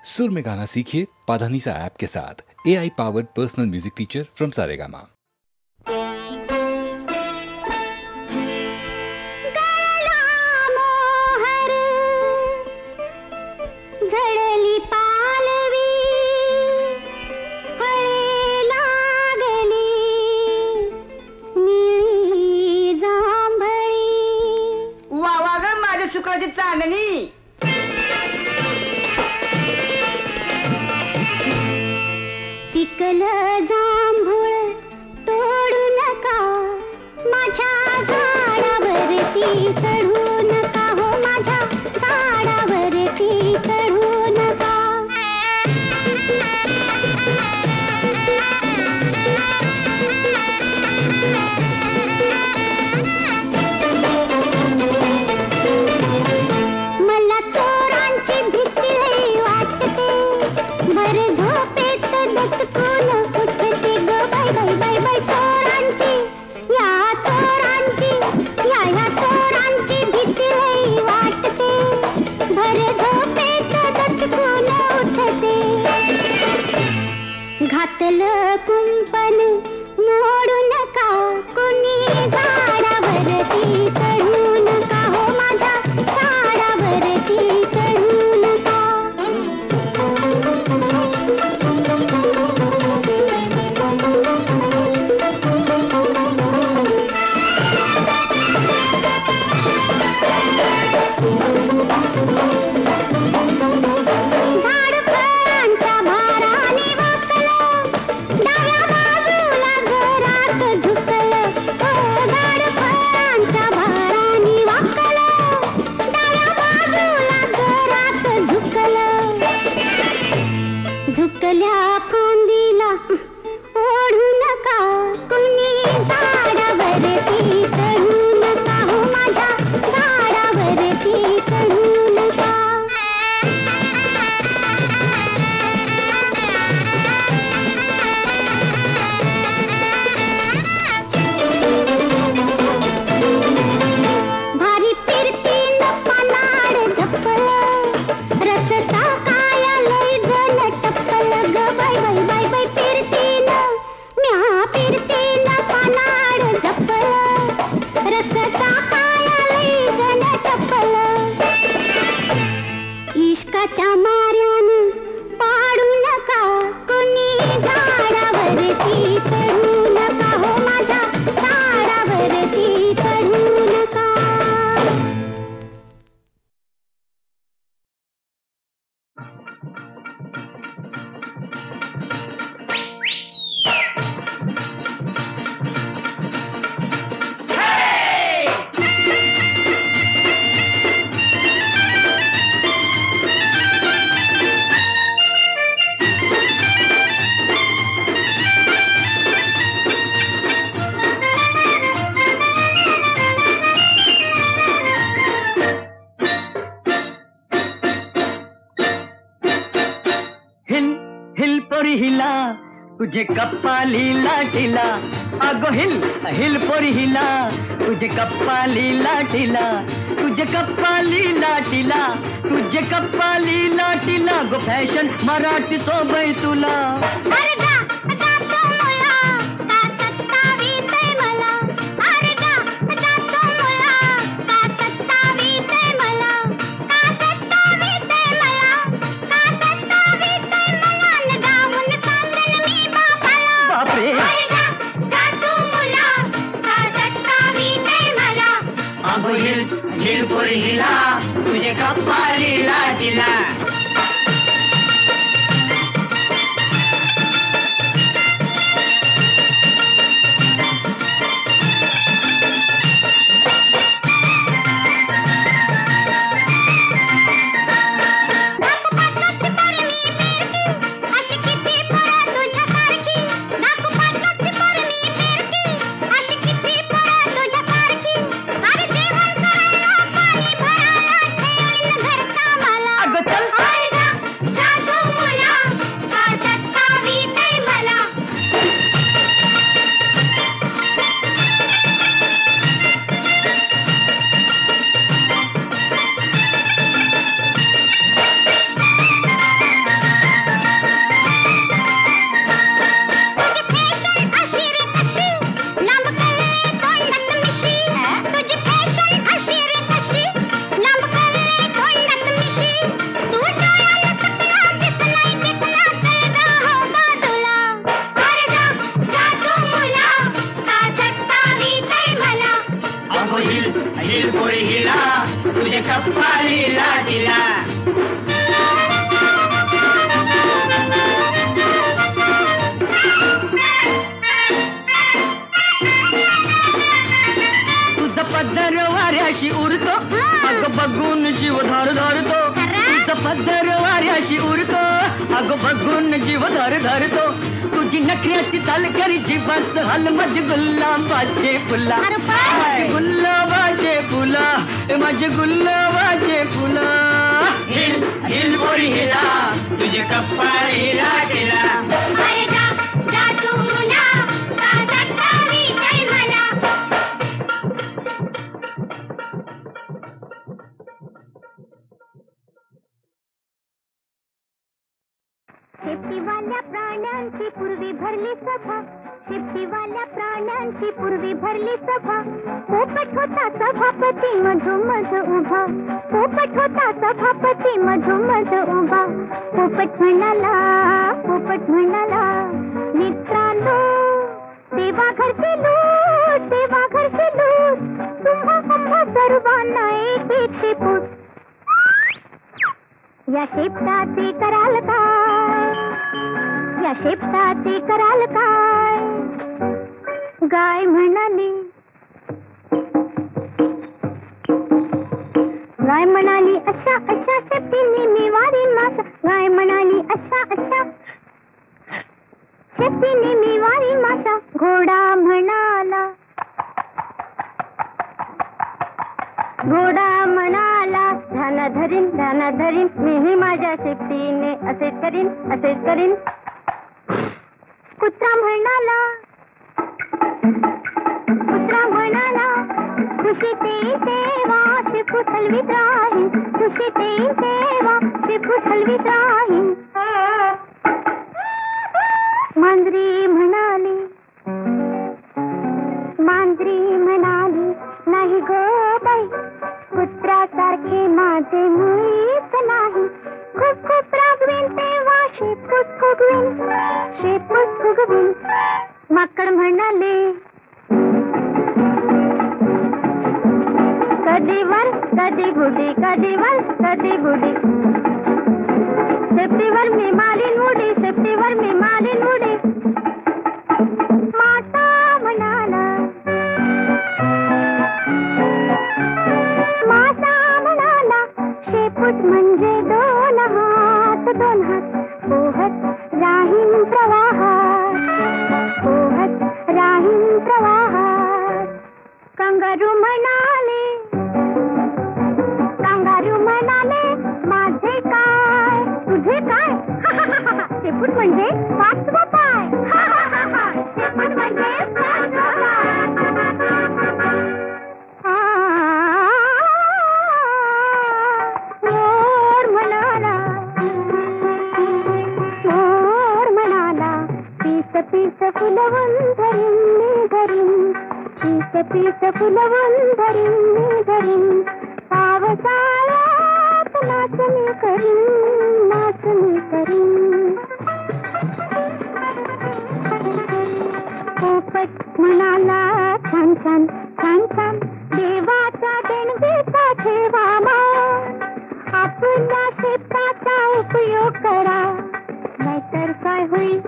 सुर में गाना सीखिए पाधानीसा ऐप के साथ। AI powered personal music teacher from Saregama. चांदणी पिकलं जांभूळ तोडू नका, माझ्या झाडावरती चढू नका, हो माझ्या झाडावरती चढू नका. मला चोरांची भीती वाटते, भर झोपेत दचकून उठते ग बाय बाय बाय बाय. चोरांची या चोरांची भीती वाटते, भर झोपेत दचकून उठते. घातलं कुंपण मोडू नका, कोणी झाडावरती चढू नका, हो माझ्या झाडावरती चढू नका. झाड फळांच्या भाराने वाकलं, डाव्या बाजूला घरास झुकलं, हो झाड फळांच्या भाराने वाकलं, डाव्या बाजूला घरास झुकलं. झुकल्या फांदीला ओढू नका, कुणी झाडावरती चढू नका, हो माझ्या झाडावरती चढू नका. भारी फिरतीन पानाड झपलं, रस्ता काया लय जण चप्पल ग बाय बाय बाय बाय. फिरतीन पानाड झपलं, रस्ता काया लय जण चप्पल. इश्काच्या मार्यानं पाडू नका, कोणी झाडावरती चढू नका, हो माझ्या झाडावरती चढू नका. हिला तुझे कप्पाली लाटीला, अगो हिल हिल पोरी हिला तुझे कप्पाली लाटीला, तुझे कप्पाली लाटीला, तुझे कप्पाली लाटीला. गो फॅशन मराठी सोबय तुला. अरे जा जातो मुला, का सत्तावीत मला. अरे जा जातो मुला, का सत्तावीत मला, का सत्तावीत मला, का सत्तावीत मला. न जाऊन सांगन मी बापाला. बापरे. अरे जा जातो मुला, का सत्तावीत मला. अगो हिल हिल पोरी हिला तुझे कप्पाली लाटीला. अरे जेवण करायला पाणी भरायला ठेवीन घरचा मला. पदर वाऱ्याशी उरतो अगो बघून जीव धरतो तुझी नखऱ्याची चाल करी जीवाचं हाल माझे गुलाबाचे फुला माझे गुलाबाचे फुला माझे गुलाबाचे फुला हिल हिल पोरी हिला तुझे कप्पाळी लाटेला अरे जा जा तू मुला का सतावी काय मला शेपटीवाल्या प्राण्यांची पूर्वी भरली सभा शेपटीवाल्या प्राण्यांची पूर्वी भरली सभा पोपट होता सभापती मधोमध उभा पोपट होता सभापती मधोमध उभा पोपट म्हणाला मित्रांनो देवा घरचे लूट तुम्हा सर्वांना एक शेपूट या शेपटाचे कराल काय गाय म्हणाली अशा शेपटीने मी वारीन माशा गाय म्हणाली अशा शेपटीने मी वारीन माशा घोडा म्हणाला ध्यान धरीन मीही माझ्या शेपटीने असेच करीन कुत्रा म्हणाला खुशीते देवा शेपूट हलवीत राहीन खुशीते देवा शेपूट हलवीत राहीन मांजरी म्हणाली नाही गो बाई कुत्र्यासारखे माझे मुळीच नाही खूप रागवीन तेव्हा शेपूट फुगवीन माकड म्हणाले कधी वर कधी बुडी शेपटीवर मी मारीन उडी मासा म्हणाला शेपूट म्हणजे दोन हात पोहत राहीन प्रवाहात कंगारू म्हणाले माझे काय तुझे काय शेपूट म्हणजे पाचवा पाय शेपूट म्हणजे मोर म्हणाला पीस फुलवून धरीन पीस फुलवून धरीन पावसाळ्यात नाचणी करीन पोपट म्हणाला छान देवाचा देणगीचा ठेवा आपल्या शेपटाचा उपयोग करा नाहीतर काय होईल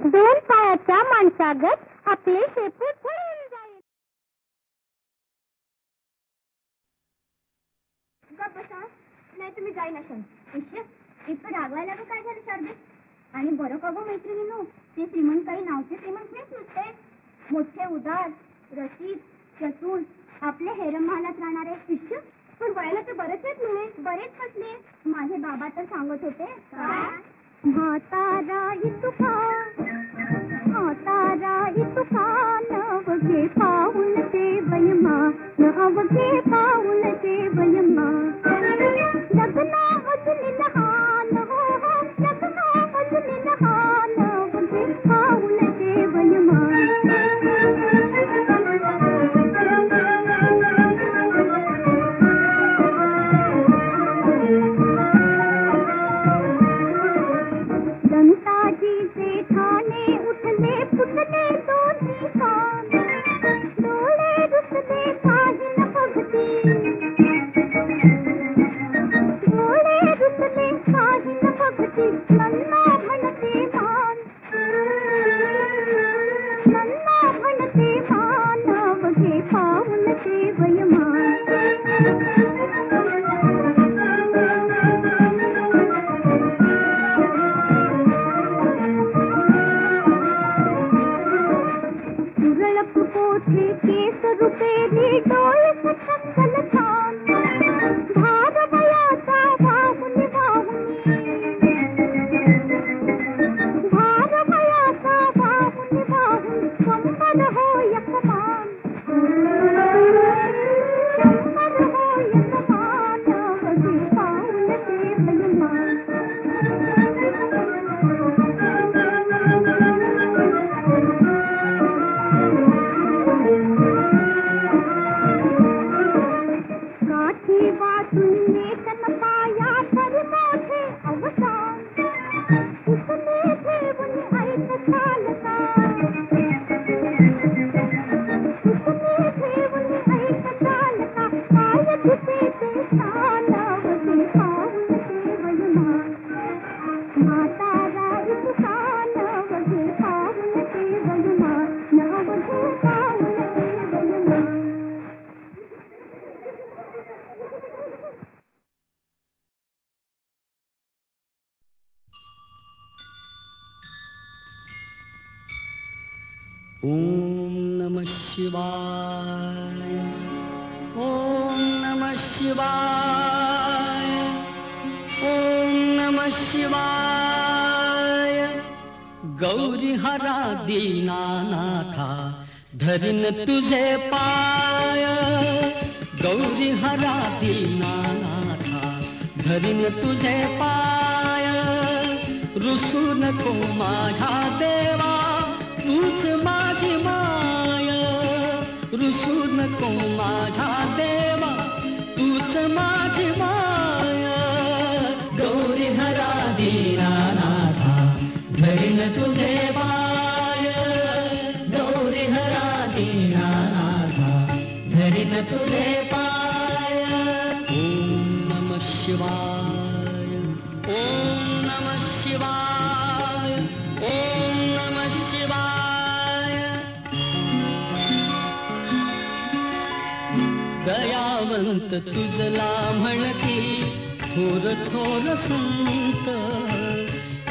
दोन पायाच्या माणसागत आपले शेपूट पडून जाईल बसा नाही तुम्ही जाईना इतकं रागवायला काय झालं शारदेत आणि बरं का गो मैत्रिणीनो ते श्रीमंत काही नावचे श्रीमंत नाहीच नुसते मोठे उदार रसिक चतुर आपले हेरमहालात राहणारे शिष्य पण वयाला ते बरेच आहेत म्हणे बरेच कसले माझे बाबा तर सांगत होते म्हातारा इतुका नवघे पाऊल ते वयमा नवघे पाऊल ते वयमा लग्ना अजून लहान हो लग्ना अजून लहान नवघे पाऊल ते वयमा दंताजीचे ठाणे उठले फुटले दोन्ही कान डोळे रुसले काही न बघती नन्ना म्हणते मान नवघे पाऊल ते वयमान म्हातारा इतका नव घे पाऊल ते बलमा, नव घे पाऊल ते बलमा. ओम नमः शिवाय, ओम नमः शिवाय, ओम नमः शिवाय. गौरी हरा दीनानाथा धरीन तुझे पाय. गौरी हरा दीनानाथा धरीन तुझे पाय. रुसू नको माझ्या देवा तूच माझी माय. रुसू नको माझ्या देवा तूच माझी माय. गौरी हरा दीनानाथा धरीन तुझे पाय. गौरी हरा दीनानाथा धरीन तुझे पाय. ओम नमः शिवाय, ओम नमः शिवाय, ओम नमः शिवाय. दयावंत तुझला म्हणती थोर थोर संत.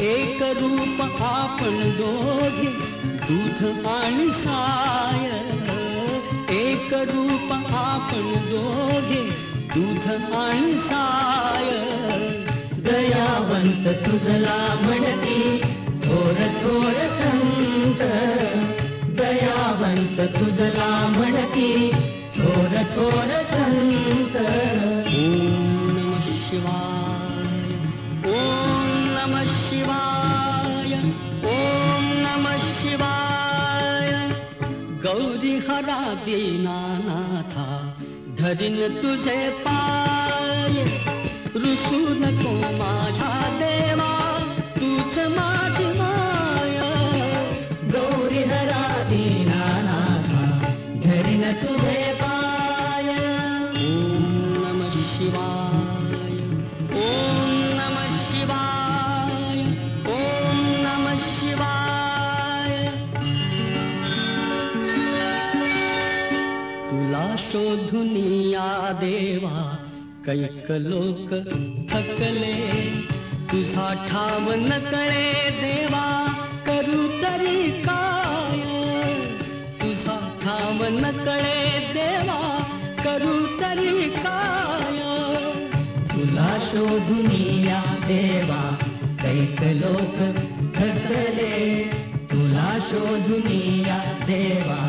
एक रूप आपण दोघे दूध आणि साय. एक रूप आपण दोघे दूध आणि साय. दयावंत तुझला म्हणती थोर थोर संत. दयावंत तुझला म्हणती थोर थोर संत. ओम नमः शिवाय, ओम नमः शिवाय, ओम नमः शिवाय. गौरी हरा दीनानाथा धरीन तुझे पाय. रुसू नको माझ्या देवा तूच माझी माय. गौरी हरा दीनानाथा धरीन तुझे पाय. ओम नमः शिवाय, ओम नमः शिवाय, ओम नमः शिवाय. तुला शोधून या देवा कैक लोक थकले. तुझा ठाव नकळे देवा करू तरी काय. तुझा ठाव नकळे देवा करू तरी काय. तुला शोधून या देवा कैक लोक थकले. तुला शोधून या देवा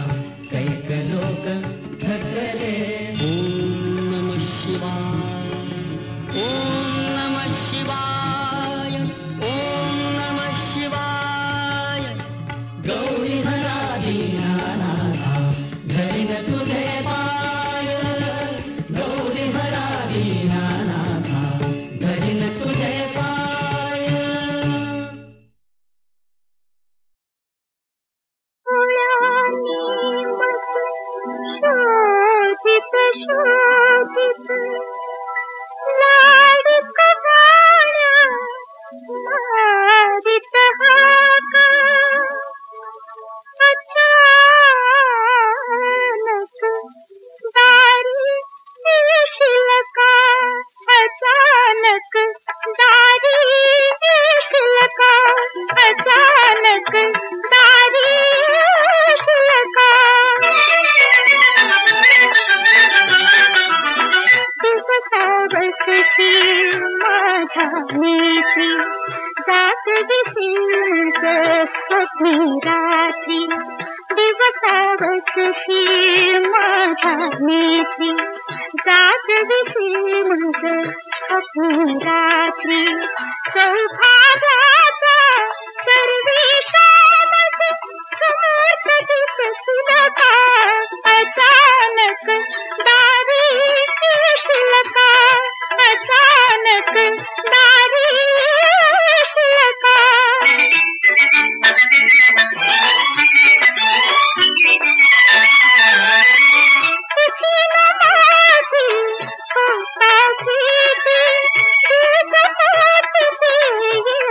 कैक लोक थकले. ओम नमः शिवाय, ओम नमः शिवाय, ओम नमः शिवाय. गौरी हरा दीनानाथा धरीन तुझे पाय. गौरी हरा दीनानाथा धरीन तुझे पाय. शोधित शोधित लाडक गाणं मारित हाका. अचानक दारी येशील का. अचानक दारी येशील का. अचानक दारी येशील का. बसशील माझ्या नेत्री जात दिसेल स्वप्नी रात्री. दिवसा बसशील माझ्या नेत्री जात दिसेल स्वप्नी रात्री. सौभाग्याच्या सर्वेशामध्ये समर्थ दिसशील का. अचानक दारी येशील का. अचानक दारी येशील का. तुझी न माझी होता भेट. तुझी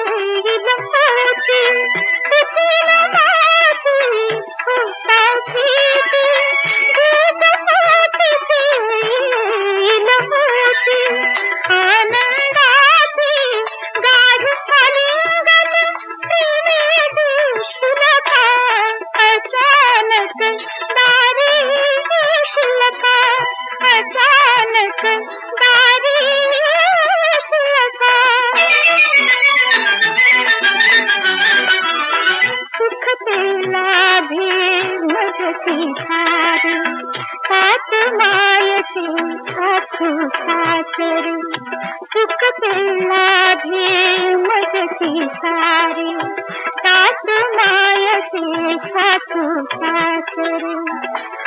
सासू सासरे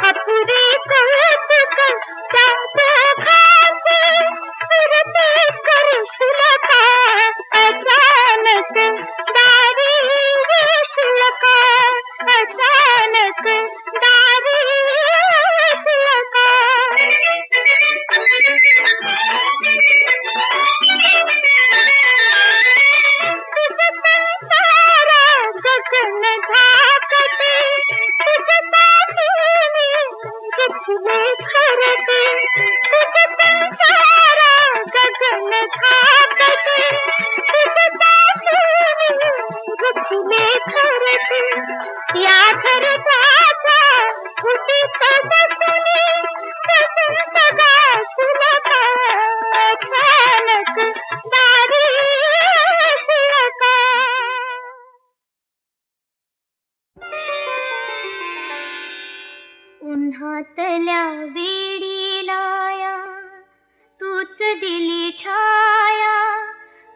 अपुरी चलत जात खाते फिरते करशील का अचानक दारी येशील का अचानक दारी येशील का गगन झाकते तुझ साथीने रचले खरते तुझ संसारा गगन झाकते तुझ साथीने रचले खरते या घरदाचा फुटीत बसली बसंत गाशील का अचानक दारी येशील का उन्हातल्या वेडीलाया तूच दिली छाया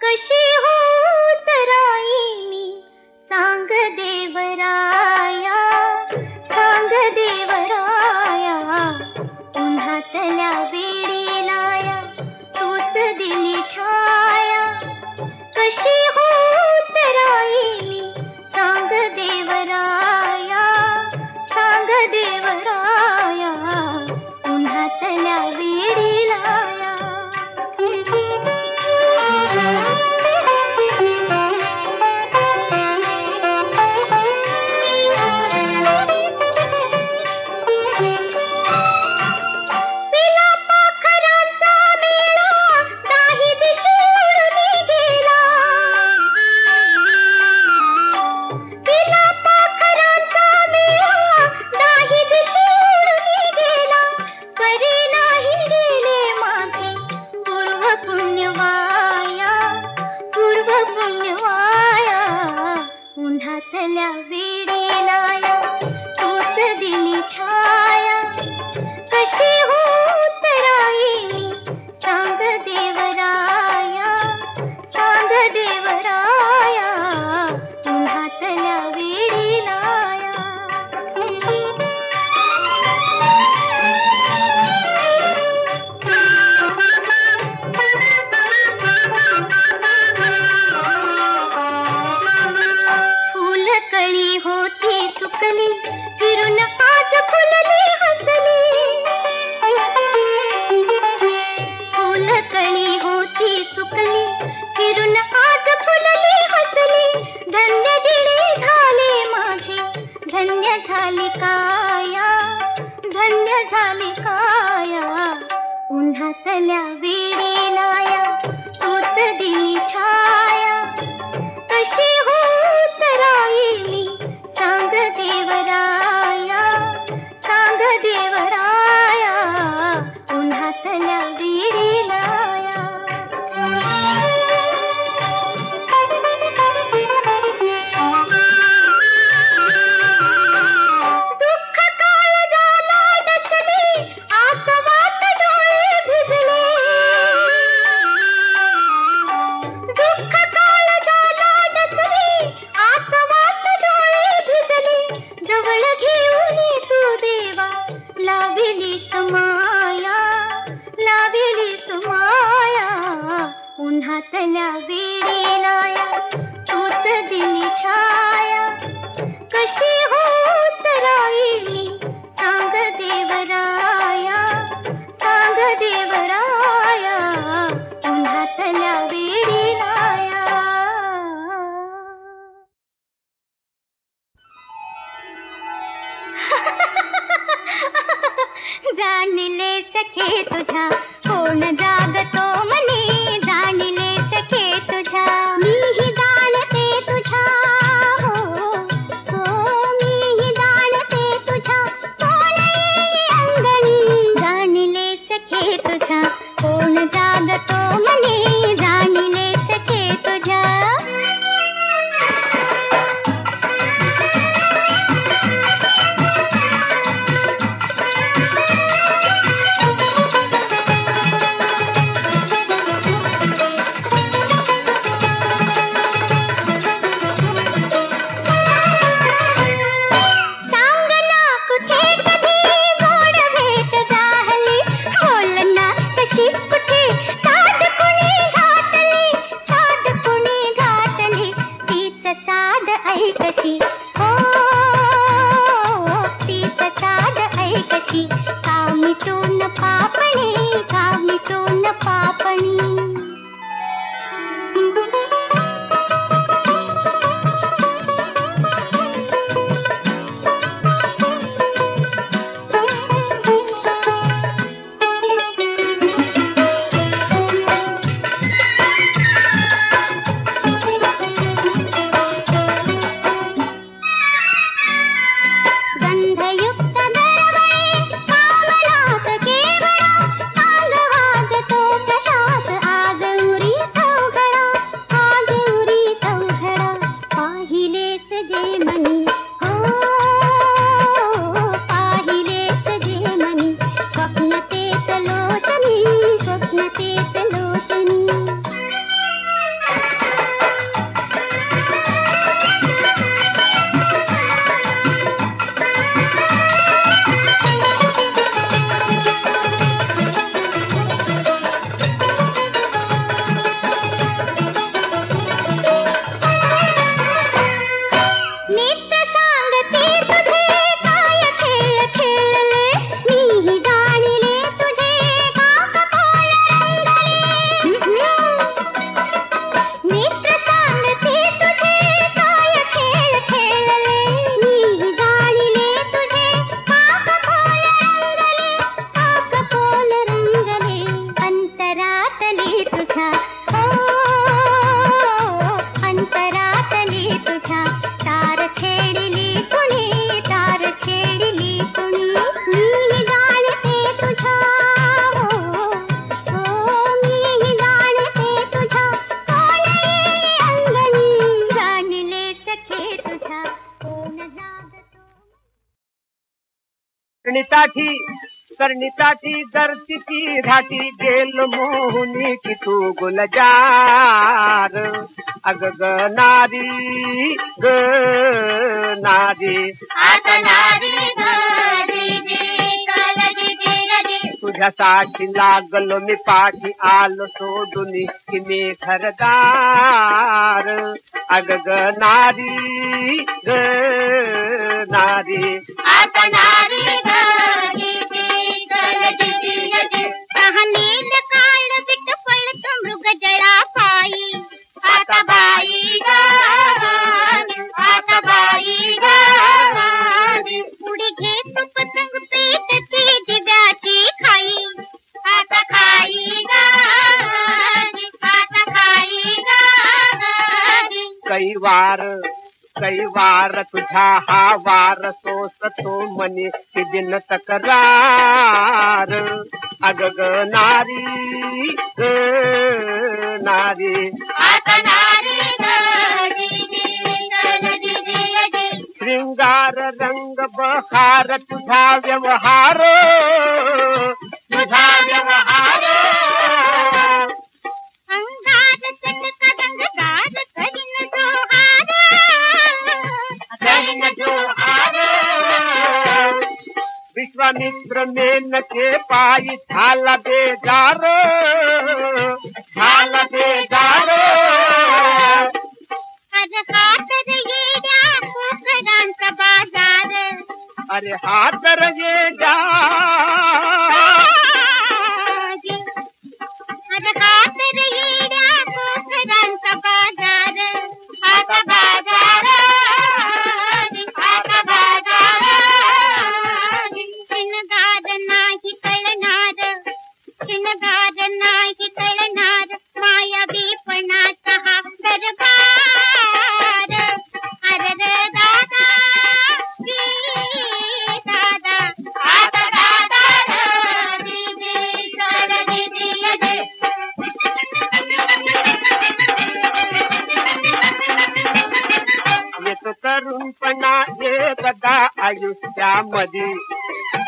कशी होत राई मी सांग देवराया सांग देवराया उन्हातल्या वेडीलाया तूच दिली छाया कशी होत राई मी सांग देवराया सांग देवराया उन्हातल्या वेडीलाया जाणले सखे तुझ्या कोण जागतो मनी जाणले सखे तुझ्या मीही जाणते तुझ्या मीही जाणते तुझ्या कोण अंगणी जाणले सखे तुझ्या कोण जागतो मनी जाणले सखे तुझ्या करणी धरती घाटी गेल मोहनी की तू गुलजार अग ग नारी ग नारी आता नारी ग दीदी काल दीदी तुझ्यासाठी लागलो मी पाठी आलो सोडून की मी घरदार अग ग नारी ग नारी आता नारी ग दीदी काल दीदी नील काळ बिट पळत मृग जळा पायी आता बाई ग आता बाई ग पुढे घेत पतंग पेटती दिव्याची खाई आता खाई ग आता खाई ग कई वार तुझा हा वार सोसतो मनी कि दिन तक्रार अग ग नारी ग नारी आता नारी ग दीदी श्रृंगार रंग बहार तुझा व्यवहार अंगार चटका रंगदार करीन जोहार विश्वामित्र मेन के पायी झाला बेजार अरे हात रे येड्या अरे हात रे हात रे येड्या पोखरांचा बाजार आता बाजार शिनगार नाही कळणार मायावीपणाचा हा दरबार अरे दादा दादा आता दादा दीदी सारा दीदी येतो तरुणपणा एकदा आयुष्यामध्ये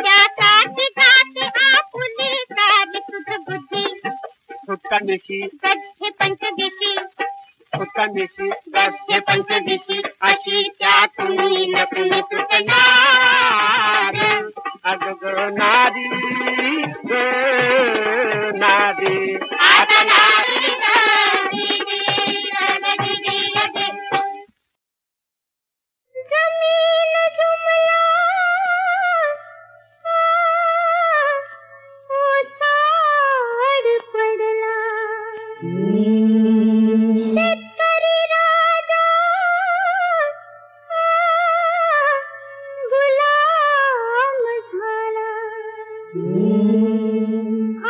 त्यासाठी जाते आपुली सारी तुझ बुद्धी सुटकानिशी गड्डे पंचदिशी गड्डे पंचदिशी अशी त्यातून नकुल तुटणार अग ग नारी ग नारी आता नारी ग दीदी सारा दीदी जमीन जुमला ओसाड पडला शेतकरी राजा गुलाम झाला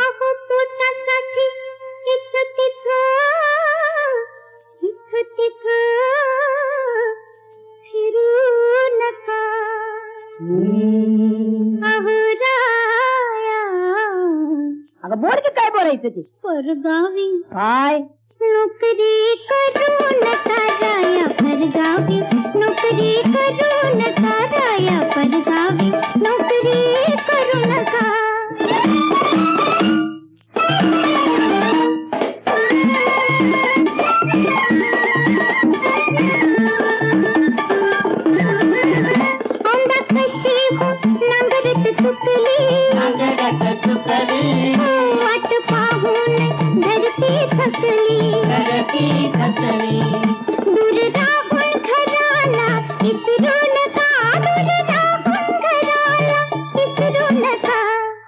अहो पोटासाठी इथं तिथं फिरू नका अहो राया अगं बोल की काय बोलायचं ते परगावी काय नोकरी करू नका राया परगावी नोकरी करू नका राया परगावी नोकरी करू नका अंदा कशी हो नांगरट चुकली वाट पाहून धरती थकली दूर राहून घराला विसरू नका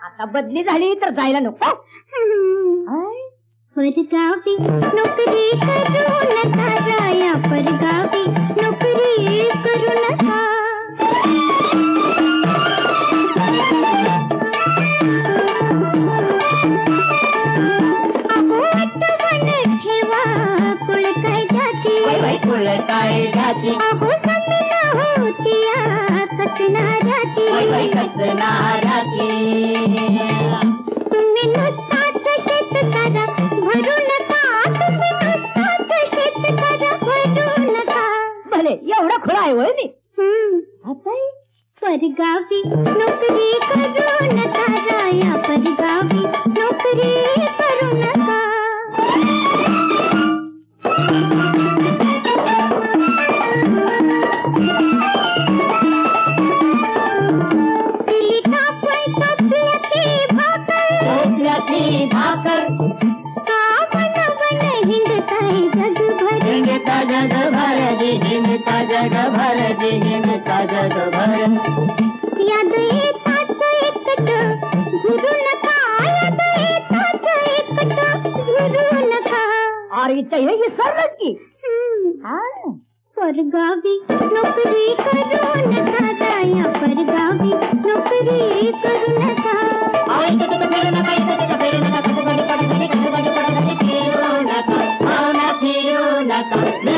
आता बदली झाली तर जायला नको परगावी नोकरी करू नका राया परगावी नोकरी करू नका अहो आठवण ठेवा कुळ काय जाती अहो जमीन होती कसणाऱ्याची तुम्ही नुसताच शेतकरा भरू नका तुम्ही नुसताच शेतकरा भरू नका भले एवढा खुळा आहे होय मी परगावी नोकरी करू नका जाया परगावी नोकरी करू नका भाकर हिंडता जग भर हिंडता जग भर हिंडता जग भर याद येतात एकट झुरू नका याद येतात एकट झुरू नका और इथं हे सरच की परगावी नोकरी करू नका जाया परगावी नोकरी करू नका फिरू नका